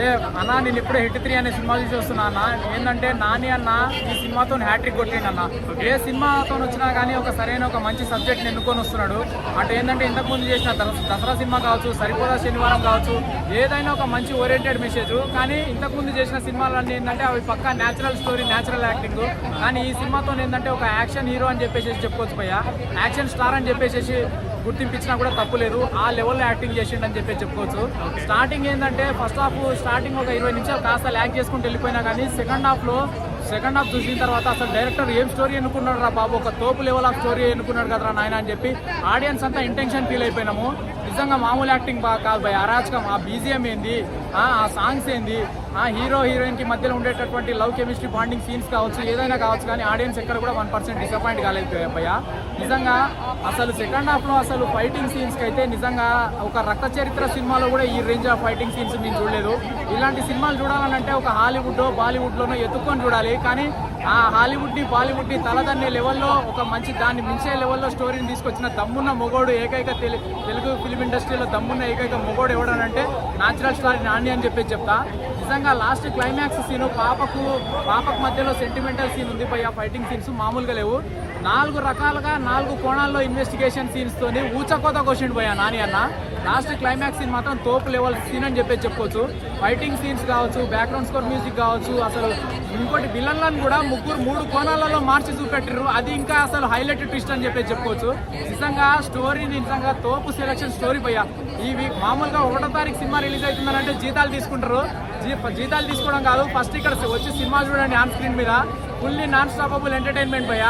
ఏ అన్న నేను ఇప్పుడే హిట్ 3 అనే సినిమా చూసి వస్తున్నా అన్న. ఏంటంటే నాని అన్న ఈ సినిమాతో హ్యాట్రిక్ కొట్టిండు అన్న. ఏ సినిమాతో వచ్చినా కానీ ఒక సరైన ఒక మంచి సబ్జెక్ట్ని ఎన్నుకొని వస్తున్నాడు. అటు ఏంటంటే ఇంతకుముందు చేసిన దసరా సినిమా కావచ్చు, సరిపోదా శనివారం కావచ్చు, ఏదైనా ఒక మంచి ఓరియంటెడ్ మెసేజ్. కానీ ఇంతకుముందు చేసిన సినిమాలన్నీ ఏంటంటే అవి పక్కా న్యాచురల్ స్టోరీ, న్యాచురల్ యాక్టింగ్. కానీ ఈ సినిమాతో ఏంటంటే ఒక యాక్షన్ హీరో అని చెప్పేసి చెప్పుకోవచ్చు భయ్యా, యాక్షన్ స్టార్ అని చెప్పేసి గుర్తింపించినా కూడా తప్పులేదు. ఆ లెవెల్లో యాక్టింగ్ చేసిండని చెప్పి చెప్పుకోవచ్చు. స్టార్టింగ్ ఏంటంటే ఫస్ట్ హాఫ్ స్టార్టింగ్ ఒక 20 నిమిషాలు కాస్త ల్యాక్ చేసుకుంటూ వెళ్ళిపోయినా కానీ సెకండ్ హాఫ్ చూసిన తర్వాత అసలు డైరెక్టర్ ఏం స్టోరీ ఎన్నుకున్నాడు రా బాబు, ఒక తోపు లెవెల్ ఆఫ్ స్టోరీ ఎన్నుకున్నాడు కదరా నాయన అని చెప్పి ఆడియన్స్ అంతా ఇంటెన్షన్ ఫీల్ అయిపోయినాము. నిజంగా మామూలు యాక్టింగ్ బాగా కాదు భయ, అరాచకం. ఆ బీజిఎం ఏంది, ఆ సాంగ్స్ ఏంది, ఆ హీరో హీరోయిన్ కి మధ్యలో ఉండేటటువంటి లవ్ కెమిస్ట్రీ బాండింగ్ సీన్స్ కావచ్చు, ఏదైనా కావచ్చు. కానీ ఆడియన్స్ ఎక్కడ కూడా 1% డిసప్పాయింట్ కాలేకపోయాయి భయ. నిజంగా అసలు సెకండ్ హాఫ్ లో అసలు ఫైటింగ్ సీన్స్ కి అయితే నిజంగా ఒక రక్త చరిత్ర సినిమాలో కూడా ఈ రేంజ్ ఆఫ్ ఫైటింగ్ సీన్స్ నేను చూడలేదు. ఇలాంటి సినిమాలు చూడాలంటే ఒక హాలీవుడ్ బాలీవుడ్ లోనో ఎత్తుక్కొని చూడాలి. కానీ ఆ హాలీవుడ్ ని బాలీవుడ్ ని తలదన్నే లెవెల్లో ఒక మంచి దాన్ని మించే లెవెల్లో స్టోరీని తీసుకొచ్చిన దమ్మున్న మొగోడు, ఏకైక తెలుగు ఫిల్మ్ ఇండస్ట్రీలో దమ్మున్న ఏకైక మొగోడు ఎవడనంటే న్యాచురల్ స్టార్ నాని అని చెప్పి చెప్తా. నిజంగా లాస్ట్ క్లైమాక్స్ సీను పాపకు మధ్యలో సెంటిమెంటల్ సీన్ ఉంది భయ్య. ఫైటింగ్ సీన్స్ మామూలుగా లేవు. 4 రకాలుగా 4 కోణాల్లో ఇన్వెస్టిగేషన్ సీన్స్ తోని ఊచకోత కోసిండు భయ్య నాని అన్న. లాస్ట్ క్లైమాక్స్ సీన్ మాత్రం తోపు లెవెల్ సీన్ అని చెప్పి చెప్పుకోవచ్చు. ఫైటింగ్ సీన్స్ కావచ్చు, బ్యాక్గ్రౌండ్ స్కోర్ మ్యూజిక్ కావచ్చు, అసలు ఇంకోటి విలన్లను కూడా 3 కోణాలలో మార్చి చూపెట్టారు. అది ఇంకా అసలు హైలైట్ ట్విస్ట్ అని చెప్పి చెప్పుకోవచ్చు. నిజంగా స్టోరీ నిజంగా తోపు సెలక్షన్ స్టోరీ భయ్య. ఇవి మామూలుగా 1వ తారీఖు సినిమా రిలీజ్ అవుతుందంటే జీతాలు తీసుకుంటారు. జీతాలు తీసుకోవడం కాదు, ఫస్ట్ ఇక్కడ వచ్చి సినిమా చూడండి ఆన్ స్క్రీన్ మీద. ఫుల్లీ నాన్ స్టాపబుల్ ఎంటర్టైన్మెంట్ భయ్య.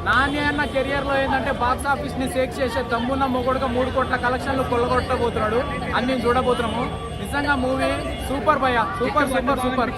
నాని అన్న కెరియర్ లో ఏంటంటే బాక్స్ ఆఫీస్ ని షేక్ చేసే దమ్మున్న మొగుడుగా 3 కోట్ల కలెక్షన్లు కొల్లగొట్టబోతున్నాడు అని మేము చూడబోతున్నాము. నిజంగా మూవీ సూపర్ భయ్య, సూపర్.